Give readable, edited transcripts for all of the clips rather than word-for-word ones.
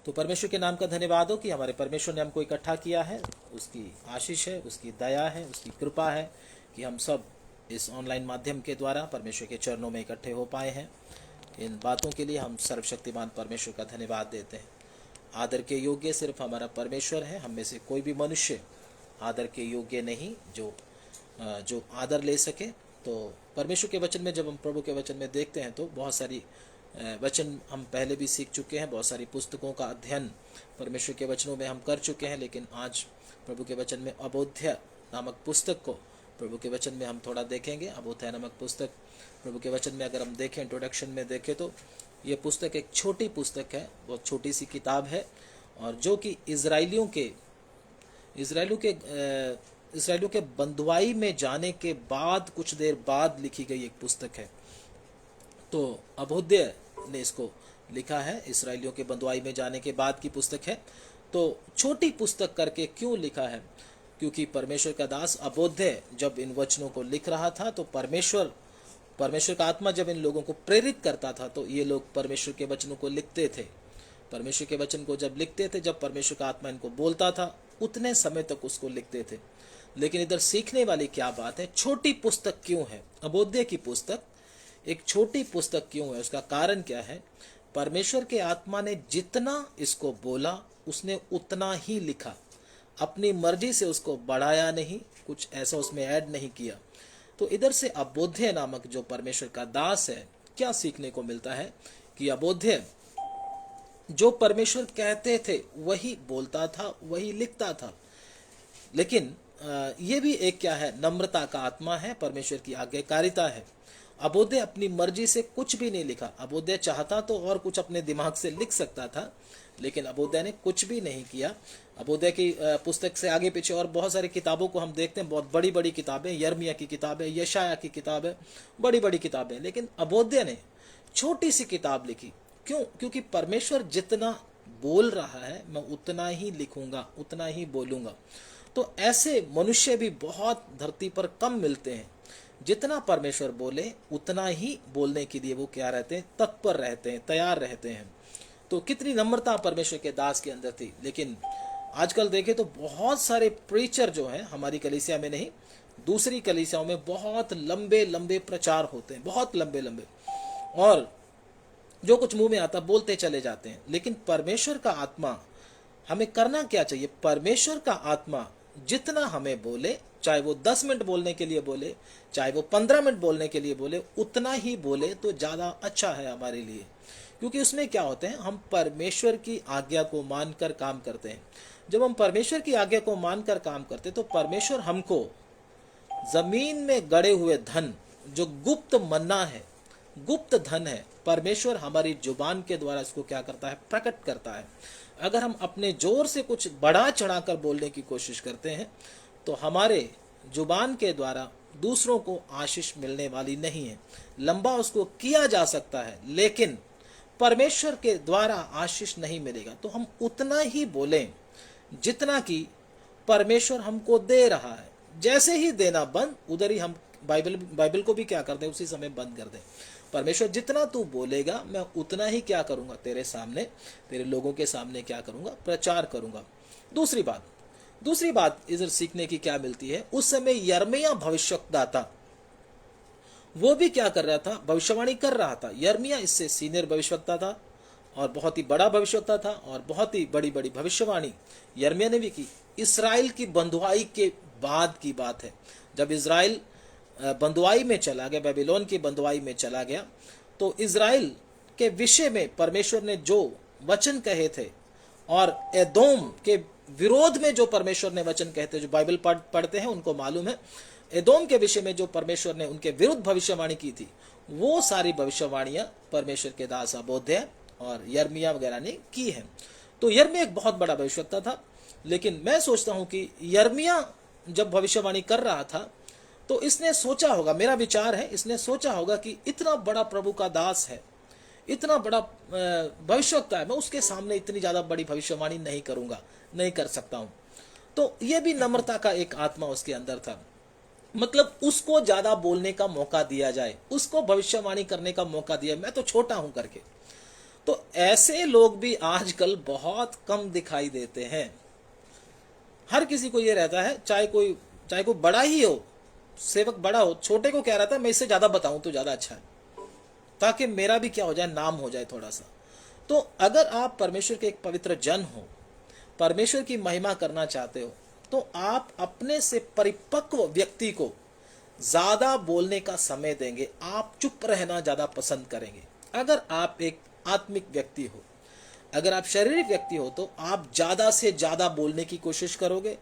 तो परमेश्वर के नाम का धन्यवाद हो कि हमारे परमेश्वर ने हमको इकट्ठा किया है। उसकी आशीष है, उसकी दया है, उसकी कृपा है कि हम सब इस ऑनलाइन माध्यम के द्वारा परमेश्वर के चरणों में इकट्ठे हो पाए हैं। इन बातों के लिए हम सर्वशक्तिमान परमेश्वर का धन्यवाद देते हैं। आदर के योग्य सिर्फ हमारा परमेश्वर है। हम में से कोई भी मनुष्य आदर के योग्य नहीं जो आदर ले सके। तो परमेश्वर के वचन में जब हम प्रभु के वचन में देखते हैं तो बहुत सारी वचन हम पहले भी सीख चुके हैं, बहुत सारी पुस्तकों का अध्ययन परमेश्वर के वचनों में हम कर चुके हैं। लेकिन आज प्रभु के वचन में अबोध्य नामक पुस्तक को प्रभु के वचन में हम थोड़ा देखेंगे। अबोध्य नामक पुस्तक प्रभु के वचन में अगर हम देखें, इंट्रोडक्शन में देखें तो ये पुस्तक एक छोटी पुस्तक है, बहुत छोटी सी किताब है, और जो कि इजराइलियों के बंधुआई में जाने के बाद कुछ देर बाद लिखी गई एक पुस्तक है। तो अबोध्य ने इसको लिखा है, इसराइलियों के बंधुआई में जाने के बाद की पुस्तक है। तो छोटी पुस्तक करके क्यों लिखा है? क्योंकि परमेश्वर का दास अबोध्य जब इन वचनों को लिख रहा था तो परमेश्वर का आत्मा जब इन लोगों को प्रेरित करता था तो ये लोग परमेश्वर के वचनों को लिखते थे। परमेश्वर के वचन को जब लिखते थे, जब परमेश्वर का आत्मा इनको बोलता था, उतने समय तक उसको लिखते थे। लेकिन इधर सीखने वाली क्या बात है, छोटी पुस्तक क्यों है? अबोध्य की पुस्तक एक छोटी पुस्तक क्यों है? उसका कारण क्या है? परमेश्वर के आत्मा ने जितना इसको बोला उसने उतना ही लिखा, अपनी मर्जी से उसको बढ़ाया नहीं, कुछ ऐसा उसमें ऐड नहीं किया। तो इधर से अबोध्य नामक जो परमेश्वर का दास है, क्या सीखने को मिलता है कि अबोध्य जो परमेश्वर कहते थे वही बोलता था, वही लिखता था। लेकिन ये भी एक क्या है, नम्रता का आत्मा है, परमेश्वर की आज्ञाकारिता है। अबोध्य अपनी मर्जी से कुछ भी नहीं लिखा। अबोध्य चाहता तो और कुछ अपने दिमाग से लिख सकता था, लेकिन अबोध्य ने कुछ भी नहीं किया। अबोध्य की पुस्तक से आगे पीछे और बहुत सारी किताबों को हम देखते हैं, बहुत बड़ी बड़ी किताबें, यिर्मयाह की किताब है, यशायाह की किताब है, बड़ी बड़ी किताबें। लेकिन अबोध्य ने छोटी सी किताब लिखी। क्यों? क्योंकि परमेश्वर जितना बोल रहा है मैं उतना ही लिखूंगा, उतना ही बोलूंगा। तो ऐसे मनुष्य भी बहुत धरती पर कम मिलते हैं। जितना परमेश्वर बोले उतना ही बोलने के लिए वो क्या रहते हैं, तत्पर रहते हैं, तैयार रहते हैं। तो कितनी नम्रता परमेश्वर के दास के अंदर थी। लेकिन आजकल देखें तो बहुत सारे प्रीचर जो हैं, हमारी कलीसिया में नहीं, दूसरी कलीसियाओं में बहुत लंबे लंबे प्रचार होते हैं, बहुत लंबे लंबे, और जो कुछ मुंह में आता बोलते चले जाते हैं। लेकिन परमेश्वर का आत्मा, हमें करना क्या चाहिए? परमेश्वर का आत्मा जितना हमें बोले, चाहे वो 10 मिनट बोलने के लिए बोले, चाहे वो 15 मिनट बोलने के लिए बोले, उतना ही बोले तो ज़्यादा अच्छा है हमारे लिए। क्योंकि उसमें क्या होते हैं, हम परमेश्वर की आज्ञा को मानकर काम करते हैं। जब हम परमेश्वर की आज्ञा को मानकर काम करते हैं तो परमेश्वर हमको जमीन में गड़े हुए धन, जो गुप्त मन्ना है, गुप्त धन है, परमेश्वर हमारी जुबान के द्वारा इसको क्या करता है, प्रकट करता है। अगर हम अपने जोर से कुछ बढ़ा चढ़ाकर बोलने की कोशिश करते हैं तो हमारे जुबान के द्वारा दूसरों को आशीष मिलने वाली नहीं है। लंबा उसको किया जा सकता है लेकिन परमेश्वर के द्वारा आशीष नहीं मिलेगा। तो हम उतना ही बोलें जितना कि परमेश्वर हमको दे रहा है। जैसे ही देना बंद, उधर ही हम बाइबल को भी क्या कर दें, उसी समय बंद कर दें। परमेश्वर जितना तू बोलेगा मैं उतना ही क्या करूंगा, तेरे सामने, तेरे लोगों के सामने क्या करूंगा, प्रचार करूंगा। दूसरी बात इधर सीखने की क्या मिलती है, उस समय यिर्मयाह भविष्यवक्ता, वो भी क्या कर रहा था, भविष्यवाणी कर रहा था। यिर्मयाह इससे सीनियर भविष्यवक्ता था और बहुत ही बड़ा भविष्यवक्ता था, और बहुत ही बड़ी बड़ी भविष्यवाणी यिर्मयाह ने भी की। इस्राएल की बंधुआई के बाद की बात है, जब इस्राएल बंधुआई में चला गया, बेबीलोन की बंधुआई में चला गया, तो इस्राएल के विषय में परमेश्वर ने जो वचन कहे थे, और एदोम के विरोध में जो परमेश्वर ने वचन कहते, जो बाइबल पढ़ते हैं उनको मालूम है, एदोम के विषय में जो परमेश्वर ने उनके विरुद्ध भविष्यवाणी की थी, वो सारी भविष्यवाणियां परमेश्वर के दास अबोध्य और यिर्मयाह वगैरह ने की है। तो यिर्मयाह एक बहुत बड़ा भविष्यवक्ता था। लेकिन मैं सोचता हूं कि यिर्मयाह जब भविष्यवाणी कर रहा था तो इसने सोचा होगा, मेरा विचार है, इसने सोचा होगा कि इतना बड़ा प्रभु का दास है, इतना बड़ा भविष्यवक्ता है, मैं उसके सामने इतनी ज्यादा बड़ी भविष्यवाणी नहीं करूंगा, नहीं कर सकता हूं। तो यह भी नम्रता का एक आत्मा उसके अंदर था। मतलब उसको ज्यादा बोलने का मौका दिया जाए, उसको भविष्यवाणी करने का मौका दिया, मैं तो छोटा हूं करके। तो ऐसे लोग भी आजकल बहुत कम दिखाई देते हैं। हर किसी को ये रहता है, चाहे कोई बड़ा ही हो, सेवक बड़ा हो, छोटे को क्या रहता है, मैं इससे ज्यादा बताऊं तो ज्यादा अच्छा है, ताकि मेरा भी क्या हो जाए, नाम हो जाए थोड़ा सा। तो अगर आप परमेश्वर के एक पवित्र जन हो, परमेश्वर की महिमा करना चाहते हो, तो आप अपने से परिपक्व व्यक्ति को ज्यादा बोलने का समय देंगे, आप चुप रहना ज्यादा पसंद करेंगे। अगर आप एक आत्मिक व्यक्ति हो, अगर आप शारीरिक व्यक्ति हो, तो आप ज्यादा से ज्यादा बोलने की कोशिश करोगे,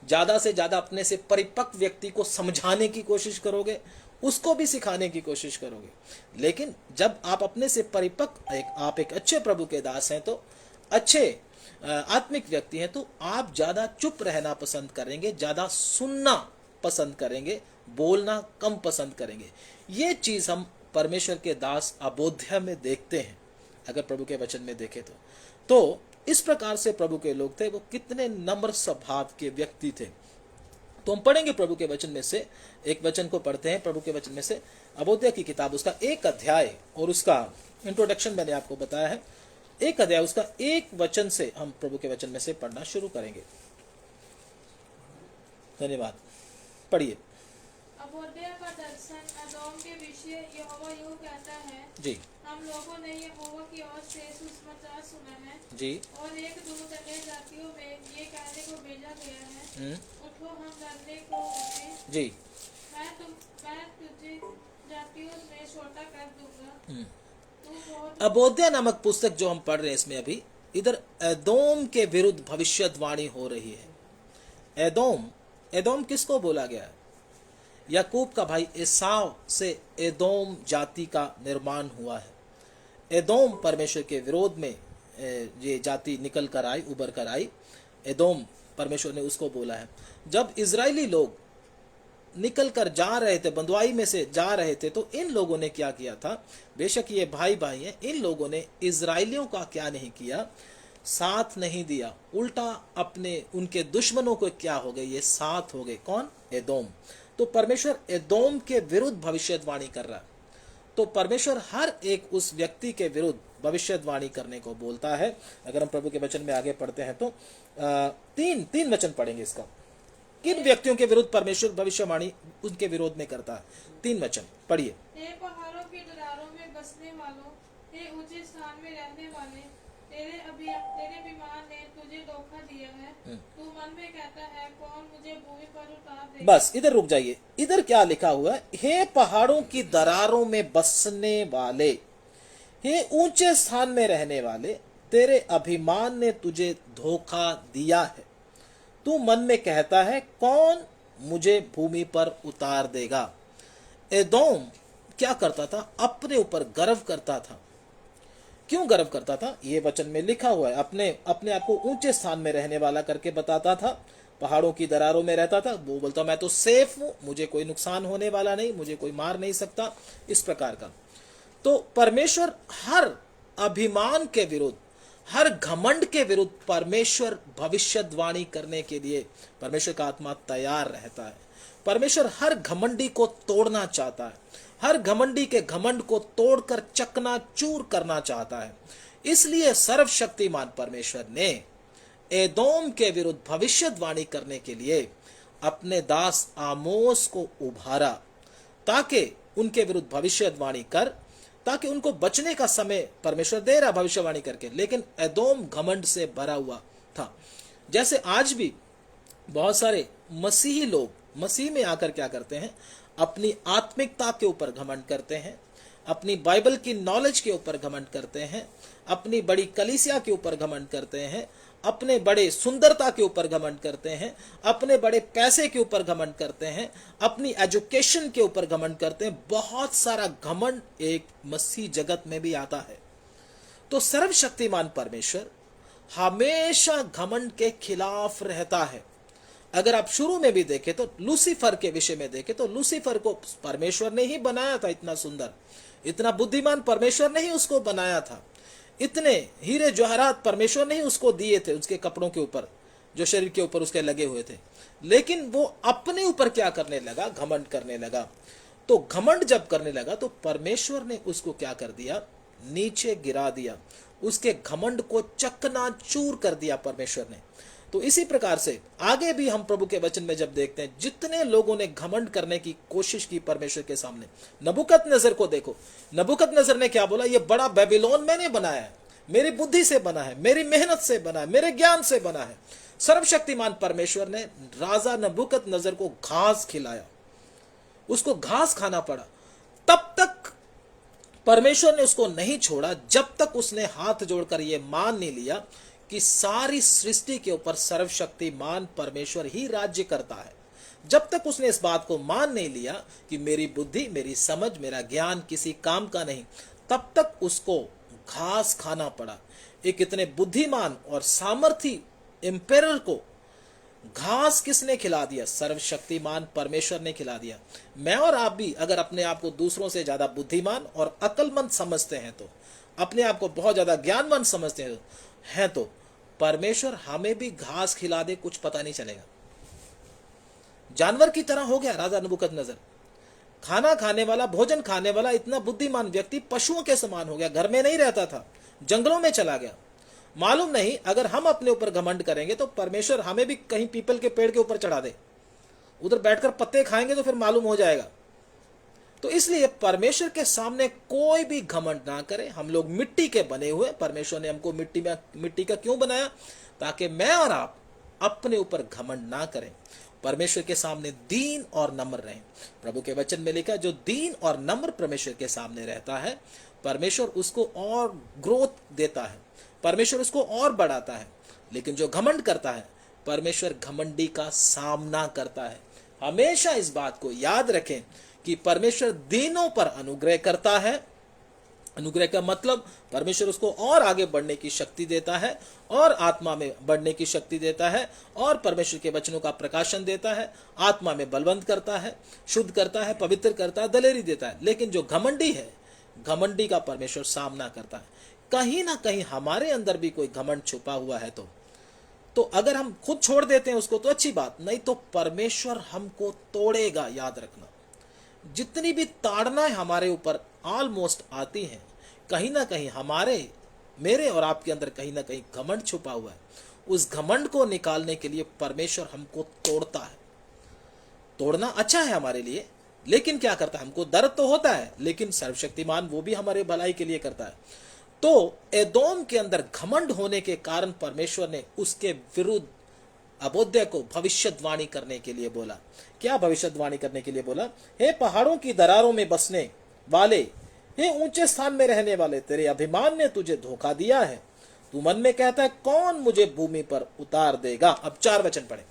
ज्यादा से ज्यादा अपने से परिपक्व व्यक्ति को समझाने की कोशिश करोगे, उसको भी सिखाने की कोशिश करोगे। लेकिन जब आप अपने से परिपक्व, आप एक अच्छे प्रभु के दास हैं, तो अच्छे आत्मिक व्यक्ति हैं, तो आप ज्यादा चुप रहना पसंद करेंगे, ज्यादा सुनना पसंद करेंगे, बोलना कम पसंद करेंगे। ये चीज हम परमेश्वर के दास अबोध्या में देखते हैं, अगर प्रभु के वचन में देखें तो इस प्रकार से प्रभु के लोग थे। वो कितने नम्र स्वभाव के व्यक्ति थे। तो हम पढ़ेंगे प्रभु के वचन में से एक वचन को पढ़ते हैं, प्रभु के वचन में से अबोध्या की किताब, उसका 1 अध्याय, और उसका इंट्रोडक्शन मैंने आपको बताया है। 1 अध्याय उसका 1 वचन से हम प्रभु के वचन में से पढ़ना शुरू करेंगे। धन्यवाद। पढ़िए। अबोध्या का दर्शन एदोम के विषय यहोवा यूं कहता है, जी हम लोगों ने यहोवा की ओर से सुसमाचार सुना है जी। और एक दूत अन्य जातियों में ये कहने को भेजा गया है, उठो हम लड़ने को उठे, जी। मैं तुझे जातियों में छोटा कर दूंगा। तू बहुत अबोध्या नामक पुस्तक जो हम पढ़ रहे हैं, इसमें अभी इधर एदोम के विरुद्ध भविष्यवाणी हो रही है। एदोम किसको बोला गया है? याकूब का भाई एसाव से एदोम जाति का निर्माण हुआ है। एदोम परमेश्वर के विरोध में ये जाति निकल कर आई, उभर कर आई। एदोम परमेश्वर ने उसको बोला है। जब इजरायली लोग निकल कर जा रहे थे, बंधुआई में से जा रहे थे, तो इन लोगों ने क्या किया था? बेशक ये भाई भाई हैं, इन लोगों ने इजरायलियों का क्या नहीं किया, साथ नहीं दिया, उल्टा अपने उनके दुश्मनों को क्या हो गए, ये साथ हो गए। कौन? एदोम। तो परमेश्वर एदोम के विरुद्ध भविष्यवाणी कर रहा है। तो परमेश्वर हर एक उस व्यक्ति के विरुद्ध भविष्यवाणी करने को बोलता है। अगर हम प्रभु के वचन में आगे पढ़ते हैं तो तीन वचन पढ़ेंगे इसका। किन व्यक्तियों के विरुद्ध परमेश्वर भविष्यवाणी उनके विरोध में करता है? 3 वचन पढ़िए। हे पहाड़ों की दरारों में बसने वालों, हे ऊंचे स्थान में रहने वाले, तेरे विमान ने तुझे धोखा दिया है। तू मन में कहता है, कौन मुझे भूमि पर उतार देगा। बस इधर रुक जाइए। इधर क्या लिखा हुआ है? हे पहाड़ों की दरारों में बसने वाले, हे ऊंचे स्थान में रहने वाले, तेरे अभिमान ने तुझे धोखा दिया है। तू मन में कहता है, कौन मुझे भूमि पर उतार देगा। एदोम क्या करता था? अपने ऊपर गर्व करता था। क्यों गर्व करता था? ये वचन में लिखा हुआ है। अपने आप को ऊंचे स्थान में रहने वाला करके बताता था, पहाड़ों की दरारों में रहता था। वो बोलता, मैं तो सेफ हूं, मुझे कोई नुकसान होने वाला नहीं, मुझे कोई मार नहीं सकता, इस प्रकार का। तो परमेश्वर हर अभिमान के विरुद्ध, हर घमंड के विरुद्ध परमेश्वर भविष्यवाणी करने के लिए परमेश्वर का आत्मा तैयार रहता है। परमेश्वर हर घमंडी को तोड़ना चाहता है, हर घमंडी के घमंड को तोड़कर चकनाचूर करना चाहता है। इसलिए सर्वशक्तिमान परमेश्वर ने एदोम के विरुद्ध भविष्यवाणी करने के लिए अपने दास आमोस को उभारा, ताकि उनके विरुद्ध भविष्यवाणी कर, ताकि उनको बचने का समय परमेश्वर दे रहा भविष्यवाणी करके। लेकिन एदोम घमंड से भरा हुआ था। जैसे आज भी बहुत सारे मसीही लोग मसीह में आकर क्या करते हैं? अपनी आत्मिकता के ऊपर घमंड करते हैं, अपनी बाइबल की नॉलेज के ऊपर घमंड करते हैं, अपनी बड़ी कलीसिया के ऊपर घमंड करते हैं, अपने बड़े सुंदरता के ऊपर घमंड करते हैं, अपने बड़े पैसे के ऊपर घमंड करते हैं, अपनी एजुकेशन के ऊपर घमंड करते हैं। बहुत सारा घमंड एक मसीह जगत में भी आता है। तो सर्वशक्तिमान परमेश्वर हमेशा घमंड के खिलाफ रहता है। अगर आप शुरू में भी देखें तो लूसीफर के विषय में देखें तो लूसीफर को परमेश्वर ने ही बनाया था। इतना सुंदर, इतना बुद्धिमान परमेश्वर ने ही उसको बनाया था। इतने हीरे जवाहरात परमेश्वर ने ही उसको दिए थे, उसके कपड़ों के ऊपर, जो शरीर के ऊपर उसके लगे हुए थे। लेकिन वो अपने ऊपर क्या करने लगा? घमंड करने लगा। तो घमंड जब करने लगा तो परमेश्वर ने उसको क्या कर दिया? नीचे गिरा दिया। उसके घमंड को चकनाचूर कर दिया परमेश्वर ने। तो इसी प्रकार से आगे भी हम प्रभु के वचन में जब देखते हैं, जितने लोगों ने घमंड करने की कोशिश की परमेश्वर के सामने, नबूकदनेस्सर को देखो, नबूकदनेस्सर ने क्या बोला, ये बड़ा बेबीलोन मैंने बनाया है, मेरी बुद्धि से बना है, मेरी मेहनत से बना है, मेरे ज्ञान से बना है। सर्वशक्तिमान परमेश्वर ने राजा नबूकदनेस्सर को घास खिलाया, उसको घास खाना पड़ा। तब तक परमेश्वर ने उसको नहीं छोड़ा जब तक उसने हाथ जोड़कर यह मान नहीं लिया कि सारी सृष्टि के ऊपर सर्वशक्तिमान परमेश्वर ही राज्य करता है। जब तक उसने इस बात को मान नहीं लिया कि मेरी बुद्धि, मेरी समझ, मेरा ज्ञान किसी काम का नहीं, तब तक उसको घास खाना पड़ा। एक इतने बुद्धिमान और सामर्थी एम्पेरर को घास किसने खिला दिया? सर्वशक्तिमान परमेश्वर ने खिला दिया। मैं और आप भी अगर अपने आप को दूसरों से ज्यादा बुद्धिमान और अक्लमंद समझते हैं, तो अपने आप को बहुत ज्यादा ज्ञानवान समझते हैं, तो परमेश्वर हमें भी घास खिला दे, कुछ पता नहीं चलेगा। जानवर की तरह हो गया राजा नबूकदनेस्सर। खाना खाने वाला, भोजन खाने वाला इतना बुद्धिमान व्यक्ति पशुओं के समान हो गया। घर में नहीं रहता था, जंगलों में चला गया। मालूम नहीं, अगर हम अपने ऊपर घमंड करेंगे तो परमेश्वर हमें भी कहीं पीपल के पेड़ के ऊपर चढ़ा दे, उधर बैठकर पत्ते खाएंगे तो फिर मालूम हो जाएगा। तो इसलिए परमेश्वर के सामने कोई भी घमंड ना करे। हम लोग मिट्टी के बने हुए, परमेश्वर ने हमको मिट्टी का क्यों बनाया? ताकि मैं और आप अपने ऊपर घमंड ना करें, परमेश्वर के सामने दीन और नम्र रहें। प्रभु के वचन में लिखा है, जो दीन और नम्र परमेश्वर के सामने रहता है, परमेश्वर उसको और ग्रोथ देता है, परमेश्वर उसको और बढ़ाता है। लेकिन जो घमंड करता है, परमेश्वर घमंडी का सामना करता है। हमेशा इस बात को याद रखें कि परमेश्वर दीनों पर अनुग्रह करता है। अनुग्रह का मतलब परमेश्वर उसको और आगे बढ़ने की शक्ति देता है, और आत्मा में बढ़ने की शक्ति देता है, और परमेश्वर के वचनों का प्रकाशन देता है, आत्मा में बलवंत करता है, शुद्ध करता है, पवित्र करता है, दलेरी देता है। लेकिन जो घमंडी है, घमंडी का परमेश्वर सामना करता है। कहीं ना कहीं हमारे अंदर भी कोई घमंड छुपा हुआ है, तो अगर हम खुद छोड़ देते हैं उसको तो अच्छी बात, नहीं तो परमेश्वर हमको तोड़ेगा। याद रखना, जितनी भी ताड़नाएं हमारे ऊपर ऑलमोस्ट आती हैं, कहीं ना कहीं मेरे और आपके अंदर कहीं ना कहीं घमंड छुपा हुआ है। उस घमंड को निकालने के लिए परमेश्वर हमको तोड़ता है। तोड़ना अच्छा है हमारे लिए, लेकिन क्या करता है? हमको दर्द तो होता है, लेकिन सर्वशक्तिमान वो भी हमारे भलाई के लिए करता है। तो एदोम के अंदर घमंड होने के कारण परमेश्वर ने उसके विरुद्ध अबोध्य को भविष्यवाणी करने के लिए बोला। क्या भविष्यवाणी करने के लिए बोला? हे पहाड़ों की दरारों में बसने वाले, हे ऊंचे स्थान में रहने वाले, तेरे अभिमान ने तुझे धोखा दिया है। तू मन में कहता है, कौन मुझे भूमि पर उतार देगा? अब 4 वचन पढ़े।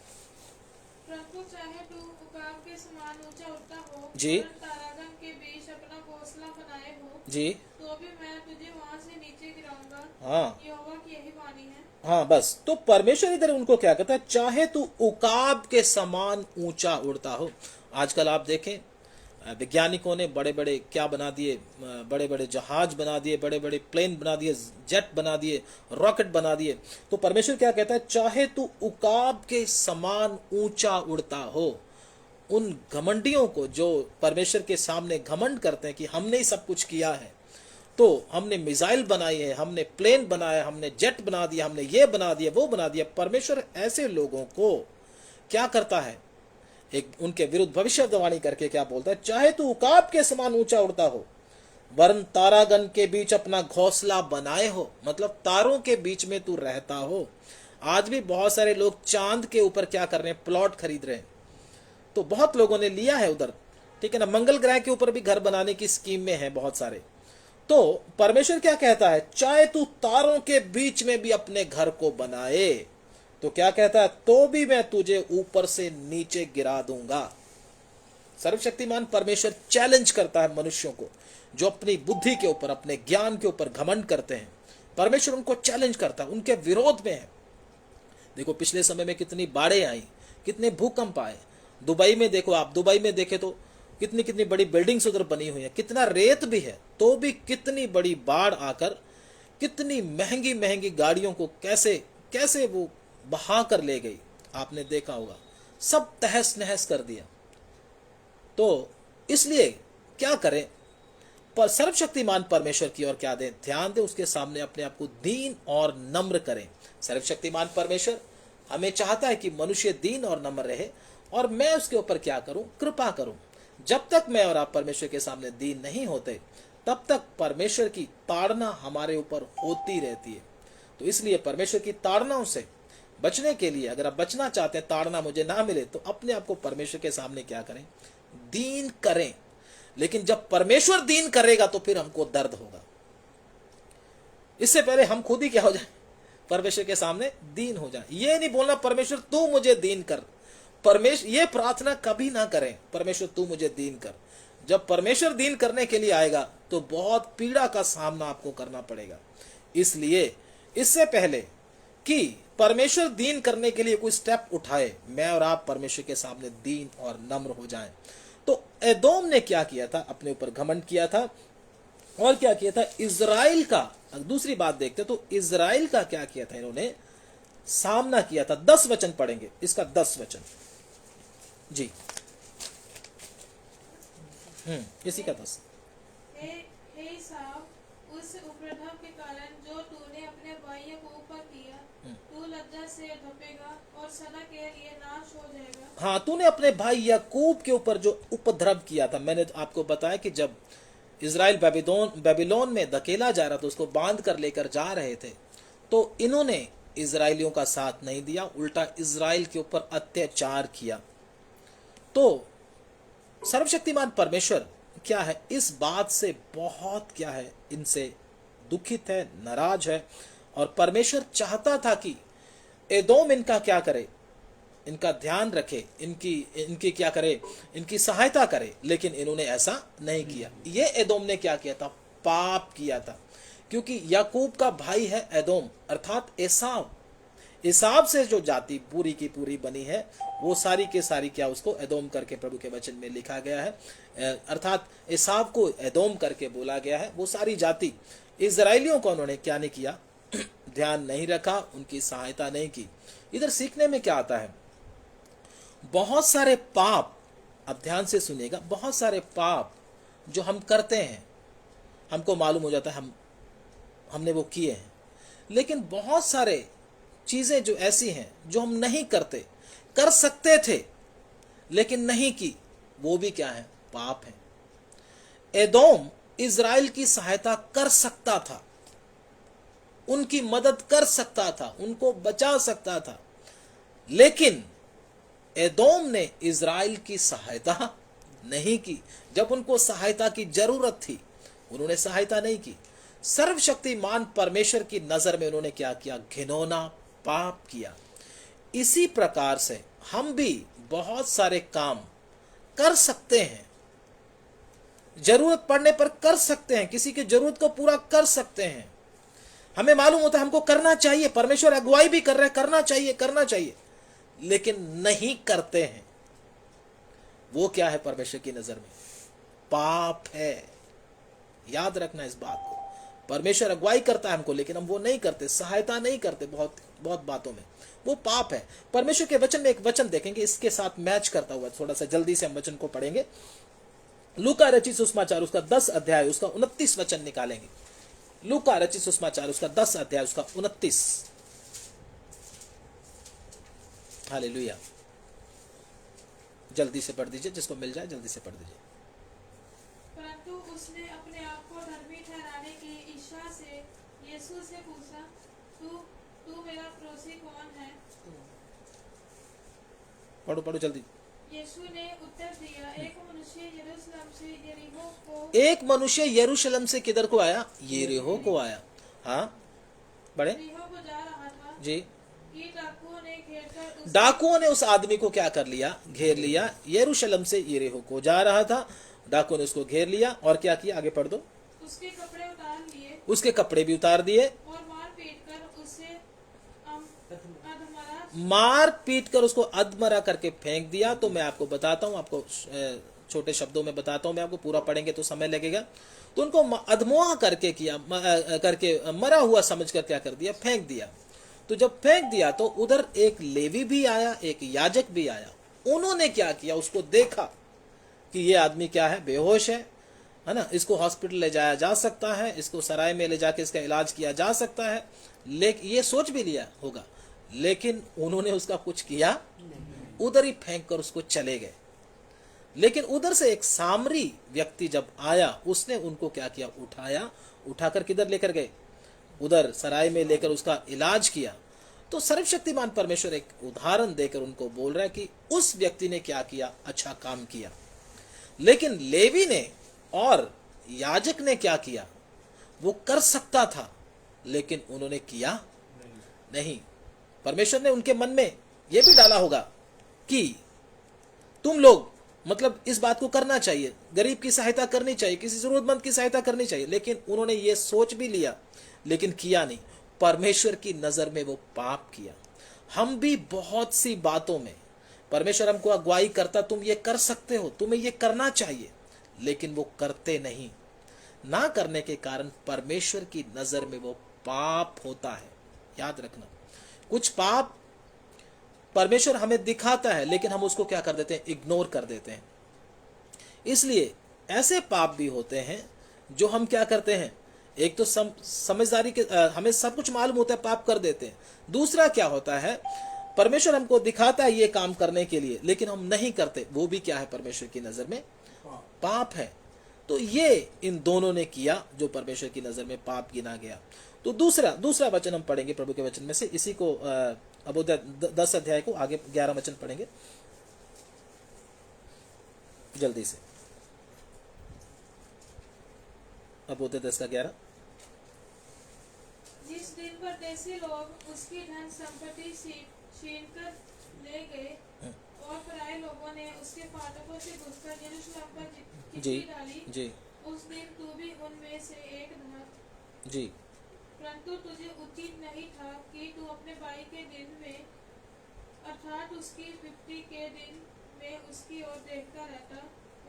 प्रभु चाहे तू उकाब के समान ऊंचा उठता हो, जी। तारागण के बीच अपना घोंसला बनाए हो, जी। तो भी मैं तुझे वहां से नीचे गिराऊंगा। हाँ, यहोवा की यही वाणी है। हाँ, बस। तो परमेश्वर इधर उनको क्या कहता है? चाहे तू उकाब के समान ऊंचा उड़ता हो। आजकल आप देखें, वैज्ञानिकों ने बड़े बड़े क्या बना दिए, बड़े बड़े जहाज बना दिए, बड़े बड़े प्लेन बना दिए, जेट बना दिए, रॉकेट बना दिए। तो परमेश्वर क्या कहता है? चाहे तू उकाब के समान ऊंचा उड़ता हो। उन घमंडियों को जो परमेश्वर के सामने घमंड करते हैं कि हमने ही सब कुछ किया है, तो हमने मिसाइल बनाई है, हमने प्लेन बनाया, हमने जेट बना दिया, हमने ये बना दिया, वो बना दिया। परमेश्वर ऐसे लोगों को क्या करता है? एक उनके विरुद्ध भविष्यवाणी करके क्या बोलता है? चाहे तू उकाब के समान ऊंचा उड़ता हो, वरन तारागण के बीच अपना घोंसला बनाए हो। मतलब तारों के बीच में तू रहता हो। आज भी बहुत सारे लोग चांद के ऊपर क्या कर रहे हैं? प्लॉट खरीद रहे हैं। तो बहुत लोगों ने लिया है उधर, ठीक है ना। मंगल ग्रह के ऊपर भी घर बनाने की स्कीम में है बहुत सारे। तो परमेश्वर क्या कहता है? चाहे तू तारों के बीच में भी अपने घर को बनाए, तो क्या कहता है? तो भी मैं तुझे ऊपर से नीचे गिरा दूंगा। सर्वशक्तिमान परमेश्वर चैलेंज करता है मनुष्यों को जो अपनी बुद्धि के ऊपर, अपने ज्ञान के ऊपर घमंड करते हैं। परमेश्वर उनको चैलेंज करता है, उनके विरोध में है। देखो पिछले समय में कितनी बाढ़ें आई, कितने भूकंप आए। दुबई में देखो, आप दुबई में देखे तो कितनी कितनी बड़ी बिल्डिंग्स उधर बनी हुई है, कितना रेत भी है, तो भी कितनी बड़ी बाढ़ आकर कितनी महंगी महंगी गाड़ियों को कैसे कैसे वो बहा कर ले गई। आपने देखा होगा, सब तहस नहस कर दिया। तो इसलिए क्या करें? पर सर्वशक्तिमान परमेश्वर की ओर क्या दें, ध्यान दें, उसके सामने अपने आप को दीन और नम्र करें। सर्वशक्तिमान परमेश्वर हमें चाहता है कि मनुष्य दीन और नम्र रहे, और मैं उसके ऊपर क्या करूं, कृपा करूं। जब तक मैं और आप परमेश्वर के सामने दीन नहीं होते, तब तक परमेश्वर की ताड़ना हमारे ऊपर होती रहती है। तो इसलिए परमेश्वर की ताड़नाओं से बचने के लिए, अगर आप बचना चाहते हैं, ताड़ना मुझे ना मिले, तो अपने आप को परमेश्वर के सामने क्या करें, दीन करें। लेकिन जब परमेश्वर दीन करेगा तो फिर हमको दर्द होगा। इससे पहले हम खुद ही क्या हो जाए, परमेश्वर के सामने दीन हो जाए। ये नहीं बोलना परमेश्वर तू मुझे दीन कर, परमेश्वर, ये प्रार्थना कभी ना करें, परमेश्वर तू मुझे दीन कर। जब परमेश्वर दीन करने के लिए आएगा तो बहुत पीड़ा का सामना आपको करना पड़ेगा। इसलिए इससे पहले कि परमेश्वर दीन करने के लिए कोई स्टेप उठाए, मैं और आप परमेश्वर के सामने दीन और नम्र हो जाएं। तो एदोम ने क्या किया था, अपने ऊपर घमंड किया था, और क्या किया था इजराइल का। दूसरी बात देखते तो इजराइल का क्या किया था, इन्होंने सामना किया था। 10 वचन पढ़ेंगे, इसका 10 वचन जी, इसी का 10। हे ईसाव, उस उपद्रव के कारण जो तूने अपने भाई याकूब पर किया, तू लज्जा से ढपेगा और सदा के लिए नाश हो जाएगा। हाँ, तूने अपने भाई याकूब के ऊपर जो उपद्रव किया था, मैंने आपको बताया कि जब इजराइल बेबीलोन में धकेला जा रहा था, उसको बांध कर लेकर जा रहे थे, तो इन्होंने इजराइलियों का साथ नहीं दिया, उल्टा इजराइल के ऊपर अत्याचार किया। तो सर्वशक्तिमान परमेश्वर क्या है, इस बात से बहुत क्या है, इनसे दुखित है, नाराज है। और परमेश्वर चाहता था कि एदोम इनका क्या करे, इनका ध्यान रखे, इनकी क्या करे, इनकी सहायता करे, लेकिन इन्होंने ऐसा नहीं किया। ये एदोम ने क्या किया था, पाप किया था। क्योंकि याकूब का भाई है एदोम, अर्थात एसाव। एसाव से जो जाति पूरी की पूरी बनी है, वो सारी के सारी क्या, उसको एदोम करके प्रभु के वचन में लिखा गया है। अर्थात एसाव को एदोम करके बोला गया है। वो सारी जाति, इजराइलियों को उन्होंने क्या नहीं किया, ध्यान नहीं रखा, उनकी सहायता नहीं की। इधर सीखने में क्या आता है, बहुत सारे पाप, अब ध्यान से सुनिएगा, बहुत सारे पाप जो हम करते हैं, हमको मालूम हो जाता है हमने वो किए हैं। लेकिन बहुत सारे चीजें जो ऐसी हैं जो हम नहीं करते, कर सकते थे लेकिन नहीं की, वो भी क्या है, पाप है। एदोम इजराइल की सहायता कर सकता था, उनकी मदद कर सकता था, उनको बचा सकता था, लेकिन एदोम ने इजराइल की सहायता नहीं की। जब उनको सहायता की जरूरत थी, उन्होंने सहायता नहीं की। सर्वशक्तिमान परमेश्वर की नजर में उन्होंने क्या किया, घिनौना पाप किया। इसी प्रकार से हम भी बहुत सारे काम कर सकते हैं, जरूरत पड़ने पर कर सकते हैं, किसी की जरूरत को पूरा कर सकते हैं। हमें मालूम होता है हमको करना चाहिए, परमेश्वर अगुवाई भी कर रहे हैं, करना चाहिए, लेकिन नहीं करते हैं। वो क्या है, परमेश्वर की नजर में पाप है। याद रखना इस बात को। परमेश्वर अगुवाई करता है हमको, लेकिन हम वो नहीं करते, सहायता नहीं करते बहुत बहुत बातों में, वो पाप है। परमेश्वर के वचन में एक वचन देखेंगे, इसके साथ मैच करता हुआ, थोड़ा सा जल्दी से हम वचन को पढ़ेंगे। लूका रचित सुसमाचार उसका 10 अध्याय उसका 29 वचन निकालेंगे। लूका रचित सुसमाचार उसका 10 अध्याय उसका 29। हालेलुया। जल्दी से पढ़ दीजिए, जिसको मिल जाए जल्दी से पढ़ दीजिए। परंतु उसने अपने आप को धर्मी ठहराने की इच्छा से यीशु से पूछा, तू मेरा पड़ोसी कौन है? पढ़ो जल्दी। यीशु ने उत्तर दिया, एक मनुष्य यरूशलेम से यरीहो को एक मनुष्य यरूशलेम से किधर को आया, यरीहो को आया। हाँ बड़े यरीहो को जा रहा था जी। कि डाकुओं ने उस आदमी को क्या कर लिया, घेर लिया। यरूशलेम से यरीहो को जा रहा था, डाकुओं ने उसको घेर लिया और क्या किया, आगे पढ़ दो। उसके कपड़े उतार लिए, उसके कपड़े भी उतार दिए, और मार पीट कर उसको अधमरा करके फेंक दिया। तो मैं आपको बताता हूँ, आपको छोटे शब्दों में बताता हूँ, मैं आपको पूरा पढ़ेंगे तो समय लगेगा। तो उनको अधमुआ करके किया, करके मरा हुआ समझ कर क्या कर दिया, फेंक दिया। तो जब फेंक दिया तो उधर एक लेवी भी आया, एक याजक भी आया। उन्होंने क्या किया, उसको देखा कि ये आदमी क्या है, बेहोश है, है ना, इसको हॉस्पिटल ले जाया जा सकता है, इसको सराय में ले जाके इसका इलाज किया जा सकता है, लेकिन ये सोच भी लिया होगा, लेकिन उन्होंने उसका कुछ किया, उधर ही फेंक कर उसको चले गए। लेकिन उधर से एक सामरी व्यक्ति जब आया, उसने उनको क्या किया, उठाया, उठाकर किधर लेकर गए, उधर सराय में लेकर उसका इलाज किया। तो सर्वशक्तिमान परमेश्वर एक उदाहरण देकर उनको बोल रहा है कि उस व्यक्ति ने क्या किया, अच्छा काम किया। लेकिन लेवी ने और याजक ने क्या किया, वो कर सकता था, लेकिन उन्होंने किया नहीं। परमेश्वर ने उनके मन में यह भी डाला होगा कि तुम लोग मतलब इस बात को करना चाहिए, गरीब की सहायता करनी चाहिए, किसी जरूरतमंद की सहायता करनी चाहिए, लेकिन उन्होंने ये सोच भी लिया लेकिन किया नहीं। परमेश्वर की नजर में वो पाप किया। हम भी बहुत सी बातों में परमेश्वर हमको अगुवाई करता, तुम ये कर सकते हो, तुम्हें ये करना चाहिए, लेकिन वो करते नहीं। ना करने के कारण परमेश्वर की नजर में वो पाप होता है। याद रखना, कुछ पाप परमेश्वर हमें दिखाता है, लेकिन हम उसको क्या कर देते हैं, इग्नोर कर देते हैं। इसलिए ऐसे पाप भी होते हैं जो हम क्या करते हैं, एक तो समझदारी के हमें सब कुछ मालूम होता है, पाप कर देते हैं। दूसरा क्या होता है, परमेश्वर हमको दिखाता है ये काम करने के लिए, लेकिन हम नहीं करते, वो भी क्या है, परमेश्वर की नजर में पाप है। तो ये इन दोनों ने किया जो परमेश्वर की नजर में पाप गिना गया। तो दूसरा वचन हम पढ़ेंगे प्रभु के वचन में से, इसी को अब 10 अध्याय को आगे 11 वचन पढ़ेंगे जल्दी से। अब 10 का 11। जिस दिन परदेसी लोग उसकी धन संपत्ति छीन कर ले गए और पराये लोगों ने उसके फाटकों से घुसकर यरूशलेम पर चिट्ठी डाली, जी उस दिन तू भी उनमें से एक था। जी। परंतु तुझे उचित नहीं था कि तू अपने भाई के दिन में अर्थात उसकी विपत्ति के दिन में उसकी ओर देखता रहता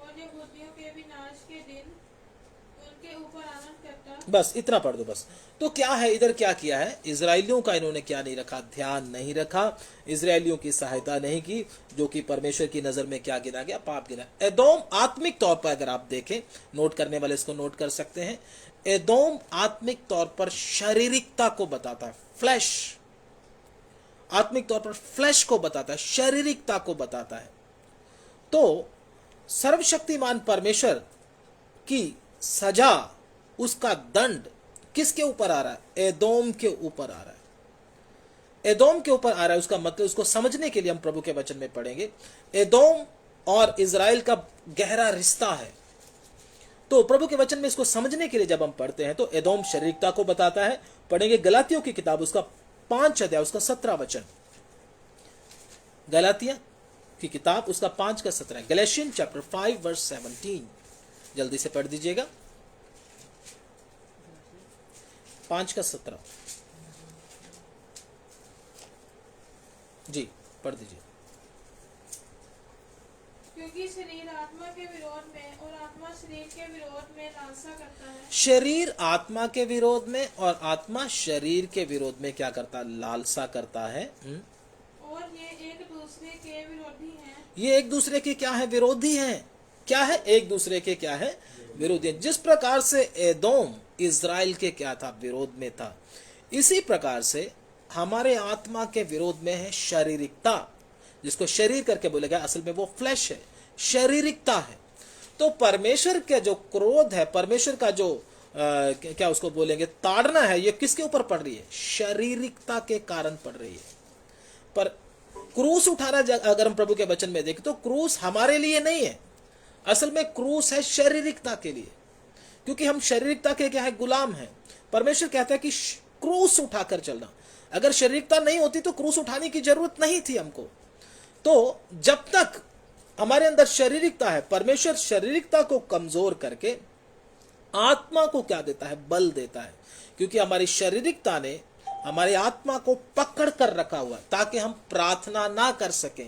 और यहूदियों के विनाश के दिन उनके ऊपर आनंद करता। बस इतना पढ़ दो बस। तो क्या है, इधर क्या किया है, इजराइलियों का इन्होंने क्या नहीं रखा, ध्यान नहीं रखा, इजराइलियों की सहायता नहीं की, जो कि परमेश्वर की नजर में क्या गिना गया, पाप गिना। एदोम आत्मिक तौर पर अगर आप देखें, नोट करने वाले इसको नोट कर सकते हैं, एदोम आत्मिक तौर पर शारीरिकता को बताता है, फ्लैश, आत्मिक तौर पर फ्लैश को बताता है, शारीरिकता को बताता है। तो सर्वशक्तिमान परमेश्वर की सजा, उसका दंड किसके ऊपर आ रहा है, एदोम के ऊपर आ रहा है। एदोम के ऊपर आ रहा है, उसका मतलब उसको समझने के लिए हम प्रभु के वचन में पढ़ेंगे। एदोम और इजराइल का गहरा रिश्ता है, तो प्रभु के वचन में इसको समझने के लिए जब हम पढ़ते हैं तो एदोम शारीरिकता को बताता है। पढ़ेंगे गलातियों की किताब, उसका 5 अध्याय, उसका 17 वचन। गलातिया की किताब, उसका 5 का 17, गैलेशियन चैप्टर 5 वर्स 17। जल्दी से पढ़ दीजिएगा, 5 का 17 जी पढ़ दीजिए। क्योंकि शरीर आत्मा के विरोध में और आत्मा शरीर के विरोध में लालसा करता है। शरीर आत्मा के विरोध में और आत्मा शरीर के विरोध में क्या करता है, लालसा करता है। और ये एक दूसरे के विरोधी हैं। ये एक दूसरे के क्या है, विरोधी हैं। क्या है, एक दूसरे के क्या है, विरोधी हैं। जिस प्रकार से एदोम इजराइल के क्या था, विरोध में था, इसी प्रकार से हमारे आत्मा के विरोध में है शारीरिकता, जिसको शरीर करके बोले गया, असल में वो फ्लैश है, शारीरिकता है। तो परमेश्वर का जो क्रोध है, परमेश्वर का जो क्या उसको बोलेंगे, ताड़ना है, ये किसके ऊपर पड़ रही है, शारीरिकता के कारण पड़ रही है। पर क्रूस उठाना अगर हम प्रभु के वचन में देखें तो क्रूस हमारे लिए नहीं है, असल में क्रूस है शारीरिकता के लिए, क्योंकि हम शारीरिकता के क्या है, गुलाम हैं। परमेश्वर कहता है कि क्रूस उठाकर चलना। अगर शारीरिकता नहीं होती तो क्रूस उठाने की जरूरत नहीं थी हमको। तो जब तक हमारे अंदर शारीरिकता है, परमेश्वर शारीरिकता को कमजोर करके आत्मा को क्या देता है, बल देता है, क्योंकि हमारी शारीरिकता ने हमारी आत्मा को पकड़ कर रखा हुआ, ताकि हम प्रार्थना ना कर सके,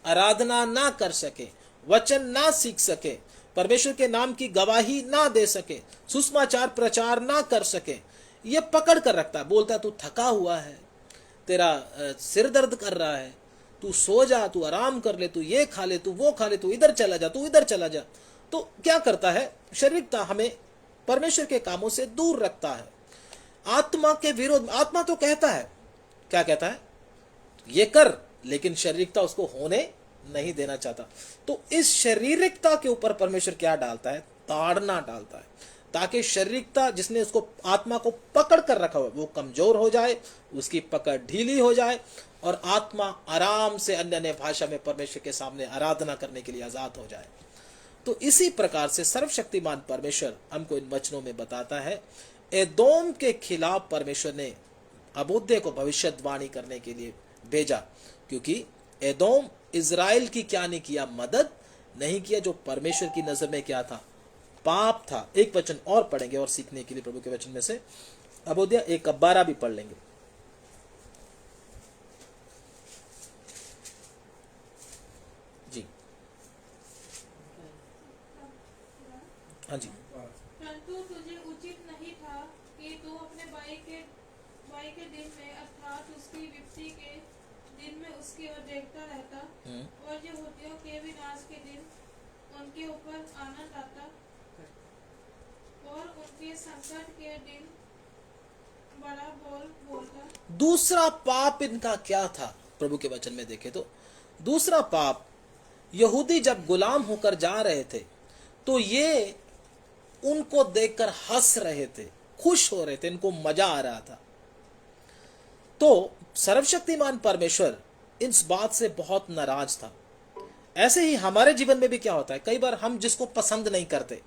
आराधना ना कर सके, वचन ना सीख सके, परमेश्वर के नाम की गवाही ना दे सके, सुसमाचार प्रचार ना कर सके। ये पकड़ कर रखता है, बोलता है तू थका हुआ है, तेरा सिर दर्द कर रहा है, तू सो जा, तू आराम कर ले, तू ये खा ले, तू वो खा ले, तू इधर चला जा, तू इधर चला जा। तो क्या करता है, शारीरिकता हमें परमेश्वर के कामों से दूर रखता है, आत्मा के विरोध। आत्मा तो कहता है, क्या कहता है, ये कर, लेकिन शारीरिकता उसको होने नहीं देना चाहता। तो इस शारीरिकता के ऊपर परमेश्वर क्या डालता है, ताड़ना डालता है, ताकि शारीरिकता जिसने उसको आत्मा को पकड़ कर रखा हुआ वो कमजोर हो जाए, उसकी पकड़ ढीली हो जाए और आत्मा आराम से अन्य अन्य भाषा में परमेश्वर के सामने आराधना करने के लिए आजाद हो जाए। तो इसी प्रकार से सर्वशक्तिमान परमेश्वर हमको इन वचनों में बताता है, एदोम के खिलाफ परमेश्वर ने अबोध्य को भविष्यवाणी करने के लिए भेजा, क्योंकि एदोम इजराइल की क्या नहीं किया, मदद नहीं किया, जो परमेश्वर की नजर में क्या था, पाप था। एक वचन और पढ़ेंगे और सीखने के लिए प्रभु के वचन में से, अबोध्या 1:12 भी पढ़ लेंगे। जी हाँ जी। परंतु तुझे उचित नहीं था कि तू अपने भाई के दिन में अर्थात उसकी विपत्ति के दिन में उसकी ओर देखता रहता और यहूदियों के विनाश के दिन उनके ऊपर आनंद आता और उनके संकट के दिन बड़ा बोलता। दूसरा पाप इनका क्या था, प्रभु के वचन में देखे तो दूसरा पाप, यहूदी जब गुलाम होकर जा रहे थे तो ये उनको देखकर हंस रहे थे, खुश हो रहे थे, इनको मजा आ रहा था। तो सर्वशक्तिमान परमेश्वर इस बात से बहुत नाराज था। ऐसे ही हमारे जीवन में भी क्या होता है, कई बार हम जिसको पसंद नहीं करते,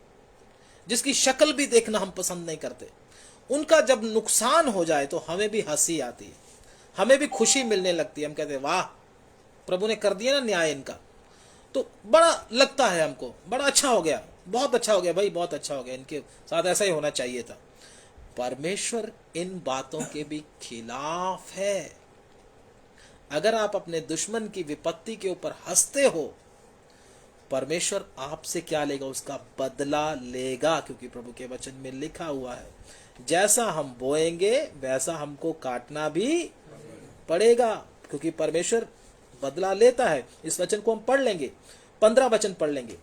जिसकी शक्ल भी देखना हम पसंद नहीं करते, उनका जब नुकसान हो जाए तो हमें भी हंसी आती है, हमें भी खुशी मिलने लगती है। हम कहते हैं वाह, प्रभु ने कर दिया ना न्याय इनका, तो बड़ा लगता है हमको, बड़ा अच्छा हो गया, बहुत अच्छा हो गया भाई, बहुत अच्छा हो गया, इनके साथ ऐसा ही होना चाहिए था। परमेश्वर इन बातों के भी खिलाफ है। अगर आप अपने दुश्मन की विपत्ति के ऊपर हंसते हो, परमेश्वर आपसे क्या लेगा, उसका बदला लेगा, क्योंकि प्रभु के वचन में लिखा हुआ है, जैसा हम बोएंगे वैसा हमको काटना भी पड़ेगा, क्योंकि परमेश्वर बदला लेता है। इस वचन को हम पढ़ लेंगे, 15 वचन पढ़ लेंगे।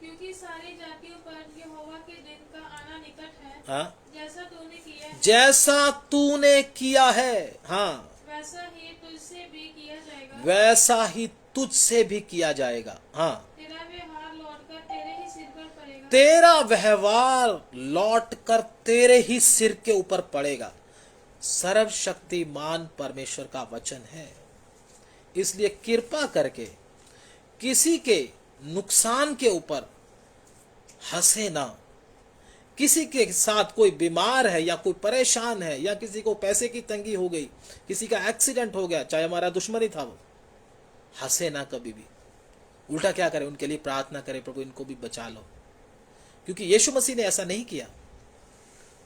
क्योंकि सारी जातियों पर यहोवा के दिन का आना निकट है। हाँ, जैसा तूने किया है, जैसा तूने किया है, हाँ, वैसा ही तुझसे भी किया जाएगा, वैसा ही तुझसे भी किया जाएगा। हाँ, तेरा व्यवहार लौटकर तेरे ही सिर पर पड़ेगा, तेरा व्यवहार लौट कर तेरे ही सिर के ऊपर पड़ेगा। सर्वशक्तिमान परमेश्वर का वचन है। इसलिए कृपा करके किसी के नुकसान के ऊपर हंसे ना। किसी के साथ कोई बीमार है या कोई परेशान है या किसी को पैसे की तंगी हो गई, किसी का एक्सीडेंट हो गया, चाहे हमारा दुश्मन ही था, वो हंसे ना कभी भी। उल्टा क्या करे, उनके लिए प्रार्थना करे, प्रभु इनको भी बचा लो, क्योंकि यीशु मसीह ने ऐसा नहीं किया।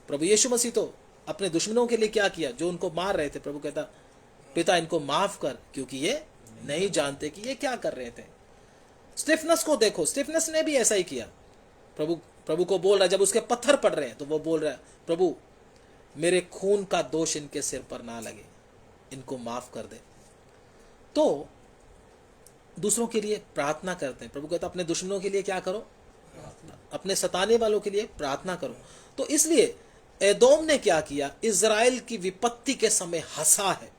प्रभु यीशु मसीह तो अपने दुश्मनों के लिए क्या किया, जो उनको मार रहे थे, प्रभु कहता पिता इनको माफ कर, क्योंकि ये नहीं जानते कि ये क्या कर रहे थे। स्टिफनस को देखो, स्टिफनस ने भी ऐसा ही किया। प्रभु को बोल रहा है, जब उसके पत्थर पड़ रहे हैं तो वो बोल रहा है, प्रभु मेरे खून का दोष इनके सिर पर ना लगे, इनको माफ कर दे। तो दूसरों के लिए प्रार्थना करते हैं। प्रभु कहता अपने दुश्मनों के लिए क्या करो, अपने सताने वालों के लिए प्रार्थना करो। तो इसलिए एदोम ने क्या किया, इजराइल की विपत्ति के समय हंसा है,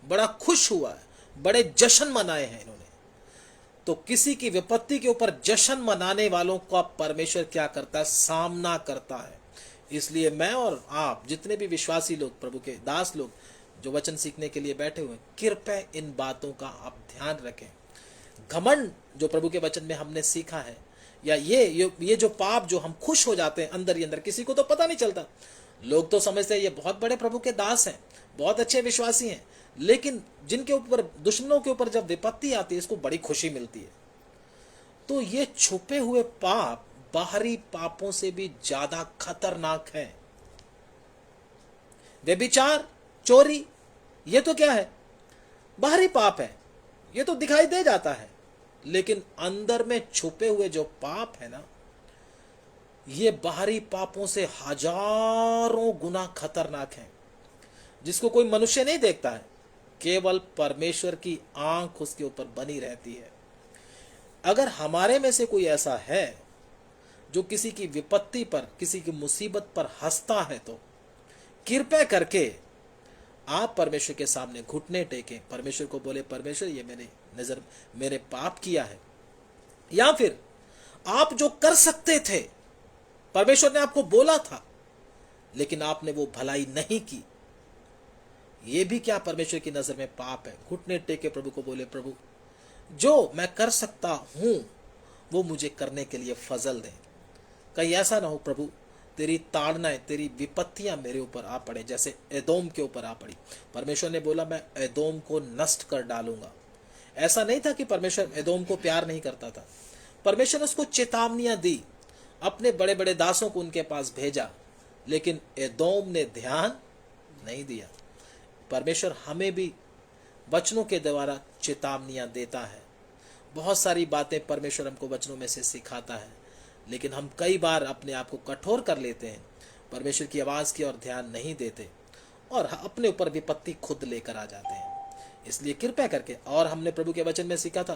बड़ा खुश हुआ है, बड़े जश्न मनाए हैं इन्होंने। तो किसी की विपत्ति के ऊपर जश्न मनाने वालों का परमेश्वर क्या करता है, सामना करता है। इसलिए मैं और आप जितने भी विश्वासी लोग, प्रभु के दास लोग जो वचन सीखने के लिए बैठे हुए, कृपया इन बातों का आप ध्यान रखें। घमंड जो प्रभु के वचन में हमने सीखा है, या ये जो पाप जो हम खुश हो जाते हैं अंदर ही अंदर, किसी को तो पता नहीं चलता, लोग तो समझते हैं ये बहुत बड़े प्रभु के दास हैं, बहुत अच्छे विश्वासी हैं, लेकिन जिनके ऊपर, दुश्मनों के ऊपर जब विपत्ति आती है, इसको बड़ी खुशी मिलती है। तो ये छुपे हुए पाप बाहरी पापों से भी ज्यादा खतरनाक है। व्यभिचार, चोरी, ये तो क्या है, बाहरी पाप है, ये तो दिखाई दे जाता है, लेकिन अंदर में छुपे हुए जो पाप है ना, ये बाहरी पापों से हजारों गुना खतरनाक है, जिसको कोई मनुष्य नहीं देखता है, केवल परमेश्वर की आंख उसके ऊपर बनी रहती है। अगर हमारे में से कोई ऐसा है जो किसी की विपत्ति पर, किसी की मुसीबत पर हंसता है, तो कृपया करके आप परमेश्वर के सामने घुटने टेकें, परमेश्वर को बोले, परमेश्वर ये मेरे पाप किया है। या फिर आप जो कर सकते थे, परमेश्वर ने आपको बोला था, लेकिन आपने वो भलाई नहीं की, ये भी क्या परमेश्वर की नजर में पाप है? घुटने टेके प्रभु को बोले, प्रभु जो मैं कर सकता हूं वो मुझे करने के लिए फजल दे। कहीं ऐसा ना हो प्रभु तेरी ताड़नाएं, तेरी विपत्तियां मेरे ऊपर आ पड़े, जैसे एदोम के ऊपर आ पड़ी। परमेश्वर ने बोला मैं एदोम को नष्ट कर डालूंगा। ऐसा नहीं था कि परमेश्वर एदोम को प्यार नहीं करता था, परमेश्वर ने उसको चेतावनियां दी, अपने बड़े बड़े दासों को उनके पास भेजा, लेकिन एदोम ने ध्यान नहीं दिया। परमेश्वर हमें भी वचनों के द्वारा चेतावनियां देता है। बहुत सारी बातें परमेश्वर हमको वचनों में से सिखाता है, लेकिन हम कई बार अपने आप को कठोर कर लेते हैं, परमेश्वर की आवाज़ की ओर ध्यान नहीं देते और अपने ऊपर विपत्ति खुद लेकर आ जाते हैं। इसलिए कृपया करके, और हमने प्रभु के वचन में सीखा था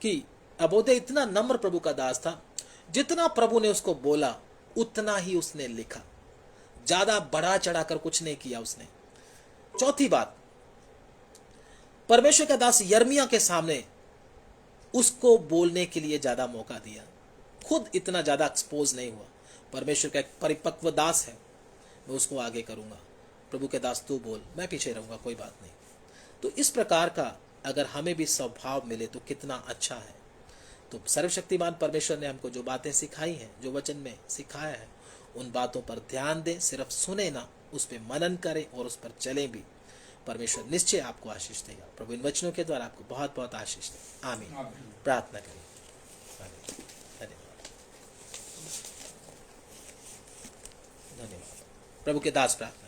कि अबोधे इतना नम्र प्रभु का दास था, जितना प्रभु ने उसको बोला उतना ही उसने लिखा, ज्यादा बढ़ा चढ़ाकर कुछ नहीं किया उसने। चौथी बात, परमेश्वर का दास यर्मिया के सामने उसको बोलने के लिए ज्यादा मौका दिया, खुद इतना ज्यादा एक्सपोज नहीं हुआ। परमेश्वर का एक परिपक्व दास है, मैं उसको आगे करूंगा, प्रभु के दास तू बोल, मैं पीछे रहूंगा, कोई बात नहीं। तो इस प्रकार का अगर हमें भी स्वभाव मिले तो कितना अच्छा है। तो सर्वशक्तिमान परमेश्वर ने हमको जो बातें सिखाई हैं, जो वचन में सिखाया है, उन बातों पर ध्यान दें, सिर्फ सुने ना, उस पर मनन करें और उस पर चलें भी। परमेश्वर निश्चय आपको आशीष देगा। प्रभु इन वचनों के द्वारा आपको बहुत बहुत आशीष दे। आमीन। प्रार्थना करें। धन्यवाद। प्रभु के दास प्रार्थना।